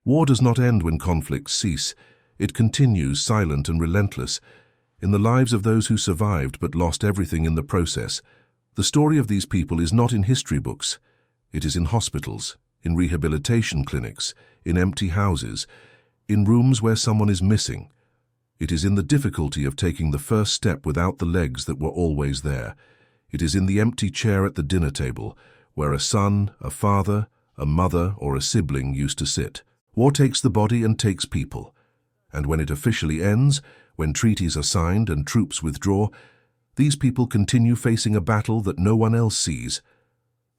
War does not end when conflicts cease. It continues, silent and relentless, in the lives of those who survived but lost everything in the process. The story of these people is not in history books. It is in hospitals, in rehabilitation clinics, in empty houses, in rooms where someone is missing. It is in the difficulty of taking the first step without the legs that were always there. It is in the empty chair at the dinner table, where a son, a father, a mother, or a sibling used to sit. War takes the body and takes people. And when it officially ends, when treaties are signed and troops withdraw, these people continue facing a battle that no one else sees.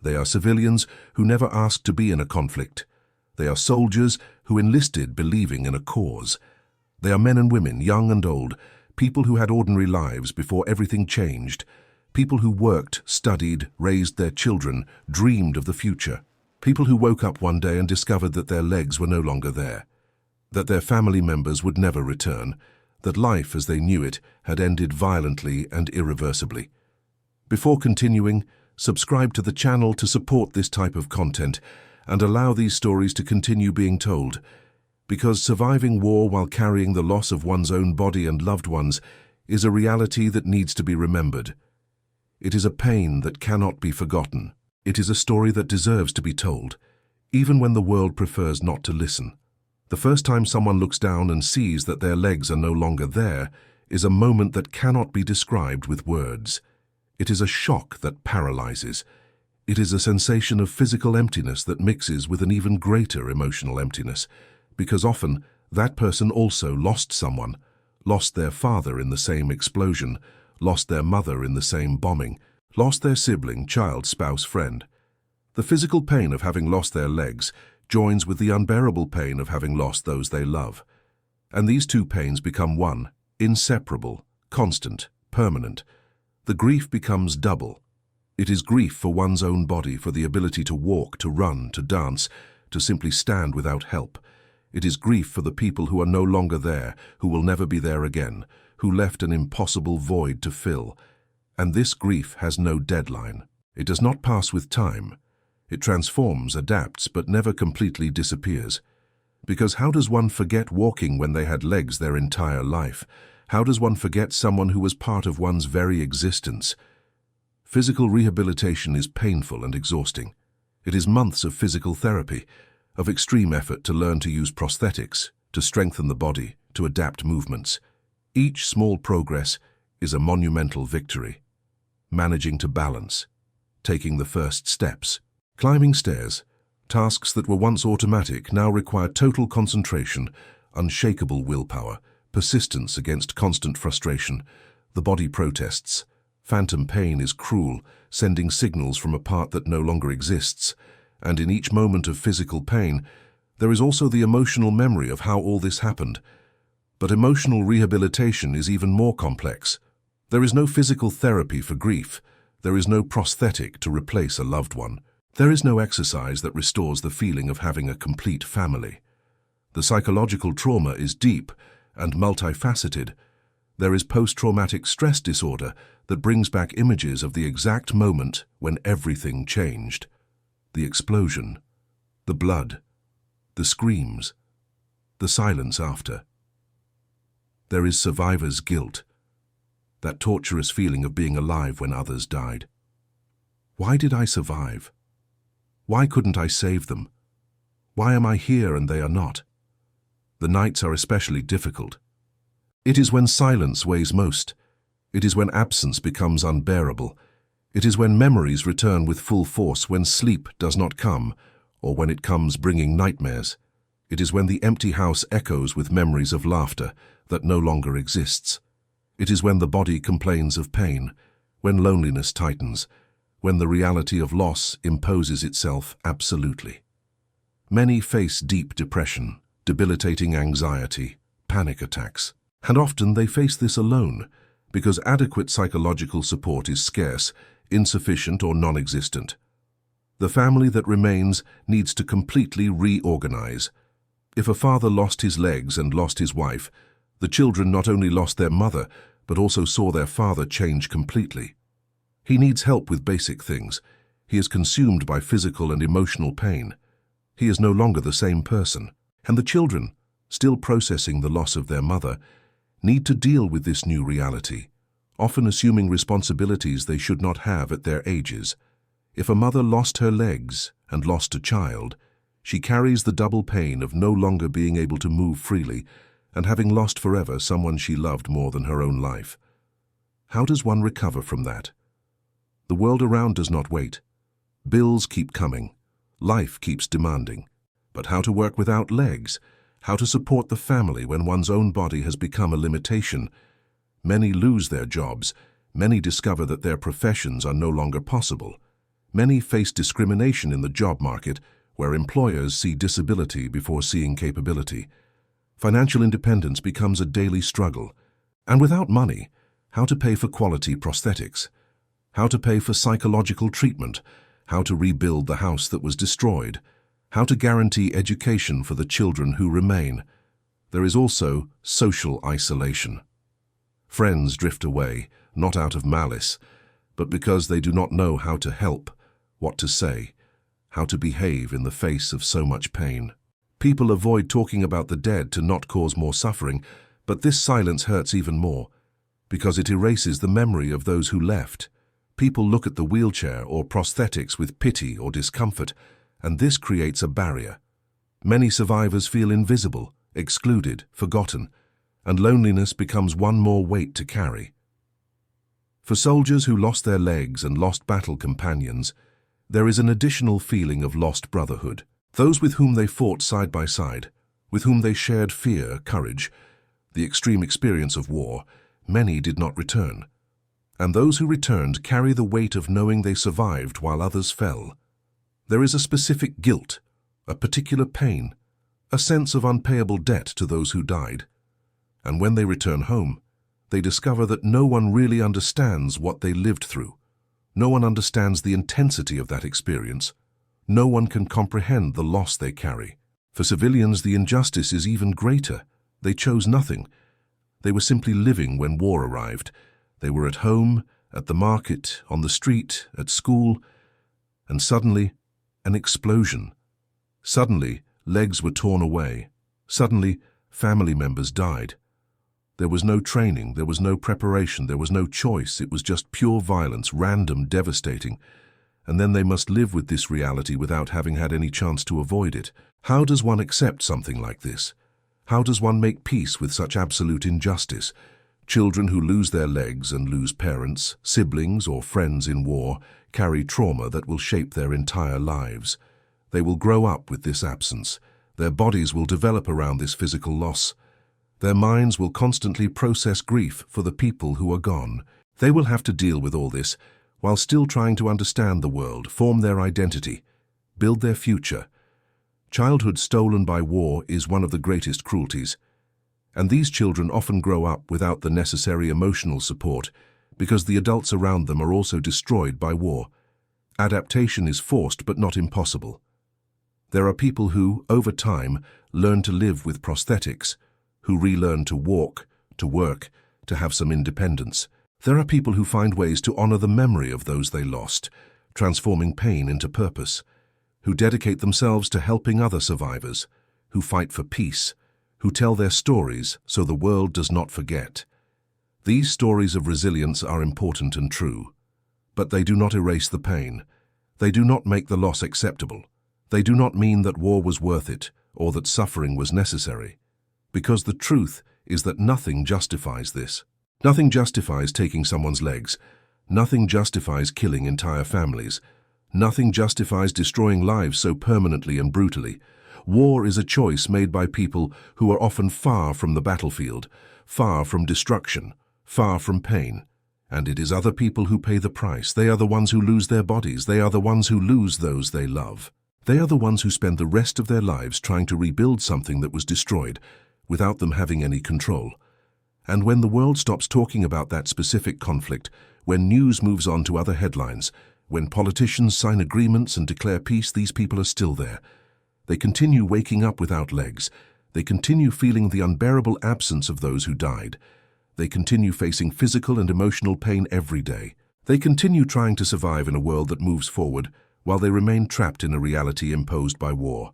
They are civilians who never asked to be in a conflict. They are soldiers who enlisted believing in a cause. They are men and women, young and old, people who had ordinary lives before everything changed, people who worked, studied, raised their children, dreamed of the future, people who woke up one day and discovered that their legs were no longer there, that their family members would never return, that life as they knew it had ended violently and irreversibly. Before continuing, subscribe to the channel to support this type of content and allow these stories to continue being told, because surviving war while carrying the loss of one's own body and loved ones is a reality that needs to be remembered. It is a pain that cannot be forgotten. It is a story that deserves to be told, even when the world prefers not to listen. The first time someone looks down and sees that their legs are no longer there is a moment that cannot be described with words. It is a shock that paralyzes. It is a sensation of physical emptiness that mixes with an even greater emotional emptiness, because often that person also lost someone, lost their father in the same explosion, lost their mother in the same bombing, lost their sibling, child, spouse, friend. The physical pain of having lost their legs joins with the unbearable pain of having lost those they love. And these two pains become one, inseparable, constant, permanent. The grief becomes double. It is grief for one's own body, for the ability to walk, to run, to dance, to simply stand without help. It is grief for the people who are no longer there, who will never be there again, who left an impossible void to fill. And this grief has no deadline. It does not pass with time. It transforms, adapts, but never completely disappears. Because how does one forget walking when they had legs their entire life? How does one forget someone who was part of one's very existence? Physical rehabilitation is painful and exhausting. It is months of physical therapy, of extreme effort to learn to use prosthetics, to strengthen the body, to adapt movements. Each small progress is a monumental victory. Managing to balance, taking the first steps, climbing stairs, tasks that were once automatic now require total concentration, unshakable willpower, persistence against constant frustration. The body protests. Phantom pain is cruel, sending signals from a part that no longer exists. And in each moment of physical pain, there is also the emotional memory of how all this happened. But emotional rehabilitation is even more complex. There is no physical therapy for grief. There is no prosthetic to replace a loved one. There is no exercise that restores the feeling of having a complete family. The psychological trauma is deep and multifaceted. There is post-traumatic stress disorder that brings back images of the exact moment when everything changed. The explosion, the blood, the screams, the silence after. There is survivor's guilt, that torturous feeling of being alive when others died. Why did I survive? Why couldn't I save them? Why am I here and they are not? The nights are especially difficult. It is when silence weighs most. It is when absence becomes unbearable. It is when memories return with full force, when sleep does not come, or when it comes bringing nightmares. It is when the empty house echoes with memories of laughter that no longer exists. It is when the body complains of pain, when loneliness tightens, when the reality of loss imposes itself absolutely. Many face deep depression, debilitating anxiety, panic attacks, and often they face this alone because adequate psychological support is scarce, insufficient, or non-existent. The family that remains needs to completely reorganize. If a father lost his legs and lost his wife, the children not only lost their mother, but also saw their father change completely. He needs help with basic things. He is consumed by physical and emotional pain. He is no longer the same person. And the children, still processing the loss of their mother, need to deal with this new reality, often assuming responsibilities they should not have at their ages. If a mother lost her legs and lost a child, she carries the double pain of no longer being able to move freely and having lost forever someone she loved more than her own life. How does one recover from that? The world around does not wait. Bills keep coming. Life keeps demanding. But how to work without legs? How to support the family when one's own body has become a limitation? Many lose their jobs. Many discover that their professions are no longer possible. Many face discrimination in the job market, where employers see disability before seeing capability. Financial independence becomes a daily struggle. And without money, how to pay for quality prosthetics? How to pay for psychological treatment? How to rebuild the house that was destroyed? How to guarantee education for the children who remain? There is also social isolation. Friends drift away, not out of malice, but because they do not know how to help, what to say, how to behave in the face of so much pain. People avoid talking about the dead to not cause more suffering, but this silence hurts even more, because it erases the memory of those who left. People look at the wheelchair or prosthetics with pity or discomfort, and this creates a barrier. Many survivors feel invisible, excluded, forgotten, and loneliness becomes one more weight to carry. For soldiers who lost their legs and lost battle companions, there is an additional feeling of lost brotherhood. Those with whom they fought side by side, with whom they shared fear, courage, the extreme experience of war, many did not return. And those who returned carry the weight of knowing they survived while others fell. There is a specific guilt, a particular pain, a sense of unpayable debt to those who died. And when they return home, they discover that no one really understands what they lived through. No one understands the intensity of that experience. No one can comprehend the loss they carry. For civilians, the injustice is even greater. They chose nothing. They were simply living when war arrived. They were at home, at the market, on the street, at school, and suddenly, an explosion. Suddenly, legs were torn away. Suddenly, family members died. There was no training, there was no preparation, there was no choice. It was just pure violence, random, devastating. And then they must live with this reality without having had any chance to avoid it. How does one accept something like this? How does one make peace with such absolute injustice? Children who lose their legs and lose parents, siblings or friends in war carry trauma that will shape their entire lives. They will grow up with this absence. Their bodies will develop around this physical loss. Their minds will constantly process grief for the people who are gone. They will have to deal with all this while still trying to understand the world, form their identity, build their future. Childhood stolen by war is one of the greatest cruelties, and these children often grow up without the necessary emotional support because the adults around them are also destroyed by war. Adaptation is forced but not impossible. There are people who, over time, learn to live with prosthetics, who relearn to walk, to work, to have some independence. There are people who find ways to honor the memory of those they lost, transforming pain into purpose, who dedicate themselves to helping other survivors, who fight for peace, who tell their stories so the world does not forget. These stories of resilience are important and true, but they do not erase the pain. They do not make the loss acceptable. They do not mean that war was worth it or that suffering was necessary, because the truth is that nothing justifies this. Nothing justifies taking someone's legs. Nothing justifies killing entire families. Nothing justifies destroying lives so permanently and brutally. War is a choice made by people who are often far from the battlefield, far from destruction, far from pain. And it is other people who pay the price. They are the ones who lose their bodies. They are the ones who lose those they love. They are the ones who spend the rest of their lives trying to rebuild something that was destroyed, without them having any control. And when the world stops talking about that specific conflict, when news moves on to other headlines, when politicians sign agreements and declare peace, these people are still there. They continue waking up without legs. They continue feeling the unbearable absence of those who died. They continue facing physical and emotional pain every day. They continue trying to survive in a world that moves forward, while they remain trapped in a reality imposed by war.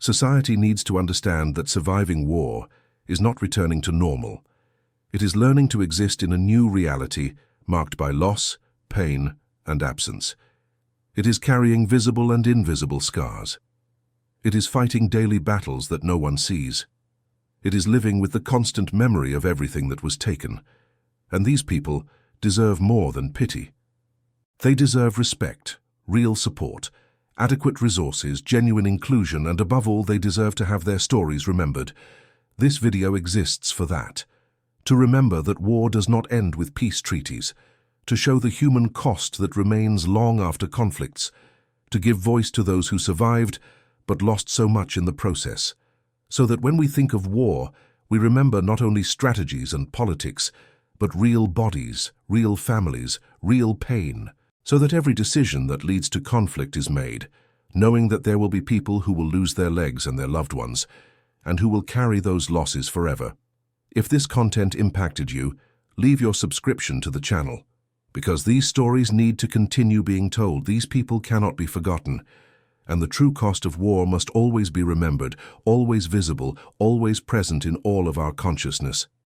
Society needs to understand that surviving war is not returning to normal. It is learning to exist in a new reality marked by loss, pain, and absence. It is carrying visible and invisible scars. It is fighting daily battles that no one sees. It is living with the constant memory of everything that was taken. And these people deserve more than pity. They deserve respect, real support, adequate resources, genuine inclusion, and above all, they deserve to have their stories remembered. This video exists for that. To remember that war does not end with peace treaties, to show the human cost that remains long after conflicts, to give voice to those who survived but lost so much in the process, so that when we think of war, we remember not only strategies and politics, but real bodies, real families, real pain, so that every decision that leads to conflict is made, knowing that there will be people who will lose their legs and their loved ones, and who will carry those losses forever. If this content impacted you, leave your subscription to the channel, because these stories need to continue being told. These people cannot be forgotten, and the true cost of war must always be remembered, always visible, always present in all of our consciousness.